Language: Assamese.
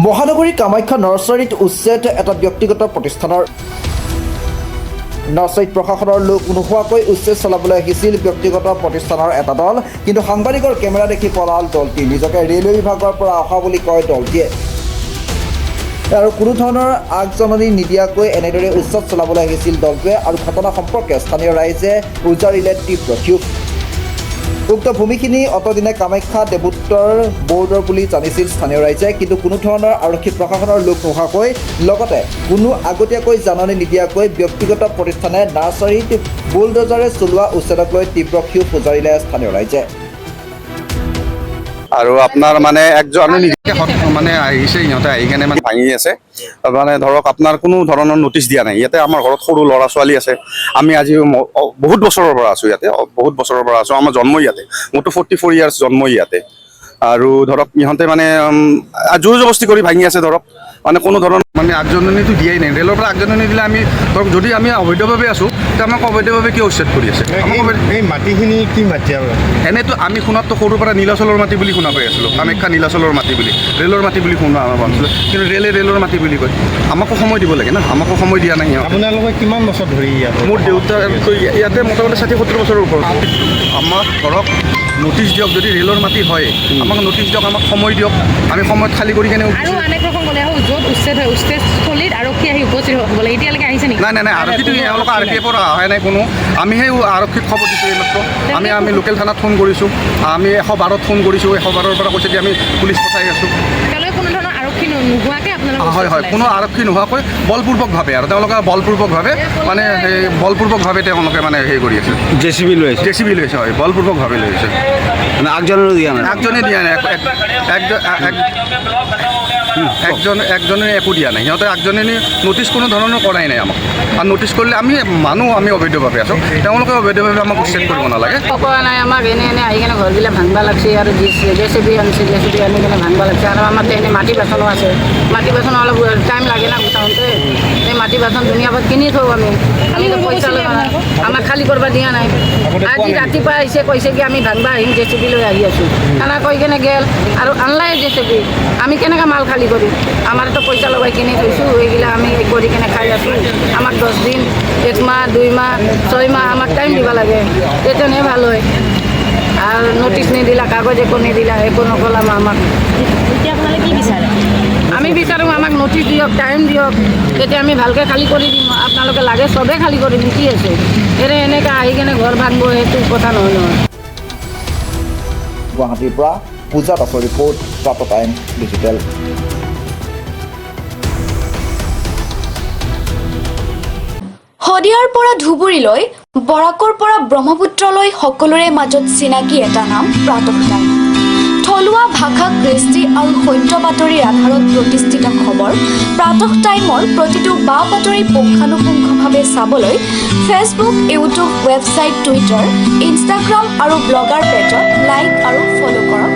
মহানগৰী কামাখ্যা নাৰ্চাৰীত উচ্ছেদ এটা ব্যক্তিগত প্ৰতিষ্ঠানৰ নাৰ্চাৰীত প্ৰশাসনৰ লোক নোহোৱাকৈ উচ্ছেদ চলাবলৈ আহিছিল ব্যক্তিগত প্ৰতিষ্ঠানৰ এটা দল। কিন্তু সাংবাদিকৰ কেমেৰা দেখি পলাল দলটি। নিজকে ৰেলৱে বিভাগৰ পৰা অহা বুলি কয় দলটিয়ে আৰু কোনো ধৰণৰ আগজননী নিদিয়াকৈ এনেদৰে উচ্ছেদ চলাবলৈ আহিছিল দলটোৱে। আৰু ঘটনা সম্পৰ্কে স্থানীয় ৰাইজে উজাৰিলে তীব্ৰ ক্ষোভ। উক্ত ভূমিখিনি অতদিনে কামাখ্যা দেৱোত্তৰ বৰ্ডৰ বুলি জানিছিল স্থানীয় ৰাইজে, কিন্তু কোনো ধৰণৰ আৰক্ষী প্ৰশাসনৰ লোক নোহোৱাকৈ লগতে কোনো আগতীয়াকৈ জাননী নিদিয়াকৈ ব্যক্তিগত প্ৰতিষ্ঠানে নাৰ্চাৰীত বুলডোজাৰে চলোৱা উচ্ছেদক লৈ তীব্ৰ ক্ষোভ উজাৰিলে স্থানীয় ৰাইজে। আৰু আপোনাৰ মানে একজন মানে আহিছে, সিহঁতে আহি কেনে মানে ভাঙি আছে, মানে ধৰক আপোনাৰ কোনো ধৰণৰ নটিচ দিয়া নাই। ইয়াতে আমাৰ ঘৰত সৰু ল'ৰা ছোৱালী আছে। আমি আজি বহুত বছৰৰ পৰা আছোঁ ইয়াতে, বহুত বছৰৰ পৰা আছোঁ। আমাৰ জন্ম ইয়াতে, মোৰতো 44 ইয়াৰ্ছ জন্ম ইয়াতে। আৰু ধৰক ইহঁতে মানে জোৰ জবস্তি কৰি ভাঙি আছে। ধৰক মানে কোনো ধৰণৰ মানে আগজননীটো দিয়াই নাই। ৰেলৰ পৰা আগজননী দিলে আমি ধৰক যদি আমি অবৈধভাৱে আছোঁ তেতিয়া আমাক অবৈধভাৱে কিয় উচ্ছেদ কৰি আছে? এই মাটিখিনি কি মাটি? এনেতো আমি শুনাততো সৰুৰ পৰা নীলাচলৰ মাটি বুলি শুনা পাই আছিলোঁ, কামাখ্যা নীলাচলৰ মাটি বুলি, ৰেলৰ মাটি বুলি শুনা পাইছিলোঁ। কিন্তু ৰেলৰ মাটি বুলি কয়। আমাকো সময় দিব লাগে না, আমাকো সময় দিয়া নাই। আপোনালোকে কিমান বছৰ ধৰি ইয়াত? মোৰ দেউতাটো ইয়াতে মোটামুটি 60-70 বছৰৰ ওপৰত। আমাক ধৰক নটিচ দিয়ক, যদি ৰেলৰ মাটি হয় আমাক নটিচ দিয়ক, আমাক সময় দিয়ক, আমি সময়ত খালী কৰি কেনে। আৰু অনেক ৰকম গ'লে য'ত উচ্ছেদ হয় উচ্ছেদস্থলীত আৰক্ষী আহি উপস্থিত হ'ব লাগে। এতিয়ালৈকে আহিছে নেকি? নাই, আৰক্ষীটো এওঁলোকে আৰক্ষীৰ পৰা অহাই নাই কোনো। আমিহে আৰক্ষীক খবৰ দিছোঁ এইমাত্ৰ। আমি লোকেল থানাত ফোন কৰিছোঁ, আমি 112ত ফোন কৰিছোঁ। 112ৰ পৰা কৈছে যে আমি পুলিচ পঠাই আছোঁ। তেওঁলোকে কোনো ধৰণৰ আৰক্ষী নোহোৱাকৈ আপোনালোকে? হয়, কোনো আৰক্ষী নোহোৱাকৈ বলপূৰ্বকভাৱে, আৰু তেওঁলোকে বলপূৰ্বকভাৱে মানে সেই বলপূৰ্বকভাৱে তেওঁলোকে মানে হেৰি কৰি আছে। JCB লৈ আছে? JCB লৈ আছে, হয়, বলপূৰ্বকভাৱে লৈ আছে। মানে আগজনৰো দিয়া নাই? আগজনে দিয়া নাই, একজনে একো দিয়া নাই। সিহঁতে আগজনে নটিচ কোনো ধৰণৰ কৰাই নাই আমাক। আৰু নটিচ কৰিলে আমি অবৈধভাৱে আছোঁ, তেওঁলোকে অবৈধভাৱে আমাক উচ্ছেদ কৰিব নালাগে। কোৱা নাই আমাক, এনে আহি কিনে ঘৰবিলাক ভাঙবা লাগছে আৰু JCB আনিছে, JCB আনি কিনে ভাঙবা লাগছে। আৰু আমাৰ এনে মাটি বাচনো আছে, মাটি বাচন অলপ টাইম লাগে না গুচাওঁতে। এই মাটি বাচন ধুনীয়াকৈ কিনি থওঁ আমিতো পইচা লৈ আমাক খালী কৰিব দিয়া নাই। আজি ৰাতিপুৱা আহিছে, কৈছে কি আমি ভাঙবা আহিম, JCB লৈ আহি আছোঁ। খানা কৈ কেনে গেল আৰু আনলাই JCB। আমি কেনেকৈ মাল খালী কৰিম? আমাৰতো পইচা লগাই কিনি থৈছোঁ, এইগিলা আমি কৰি কেনে খাই আছোঁ। আমাক 10 দিন, 1 মাহ, 2 মাহ, 6 মাহ আমাক টাইম দিব লাগে, তেতিয়াহে ভাল হয়। আৰু নটিচ নিদিলা, কাগজ একো নিদিলা, একো নকলাম আমাক। এতিয়া আপোনালোকে কি বিচাৰে? আমি বিচাৰোঁ আমাক নটিচ দিয়ক, টাইম দিয়ক, তেতিয়া আমি ভালকৈ খালী কৰি দিম। আপোনালোকে লাগে চবেই খালী কৰি দিম, কি আছে? এনেকৈ আহি কেনে ঘৰ ভাঙব, সেইটো কথা নহয়। গুৱাহাটীৰ পৰা পূজা দাসৰ ৰিপৰ্ট, প্ৰাপ্ত টাইম ডিজিটেল। শদিয়াৰ পৰা ধুবুৰীলৈ, বৰাকৰ পৰা ব্ৰহ্মপুত্ৰলৈ সকলোৰে মাজত চিনাকি এটা নাম প্ৰাতঃ টাইম। থলুৱা ভাষা, কৃষ্টি আৰু সত্য বাতৰিৰ আধাৰত প্ৰতিষ্ঠিত খবৰ প্ৰাতঃ টাইমৰ প্ৰতিটো বা বাতৰি পুংখানুপুংখভাৱে চাবলৈ Facebook, YouTube, website, Twitter, Instagram আৰু ব্লগাৰ পেজত লাইক আৰু ফ'ল' কৰক।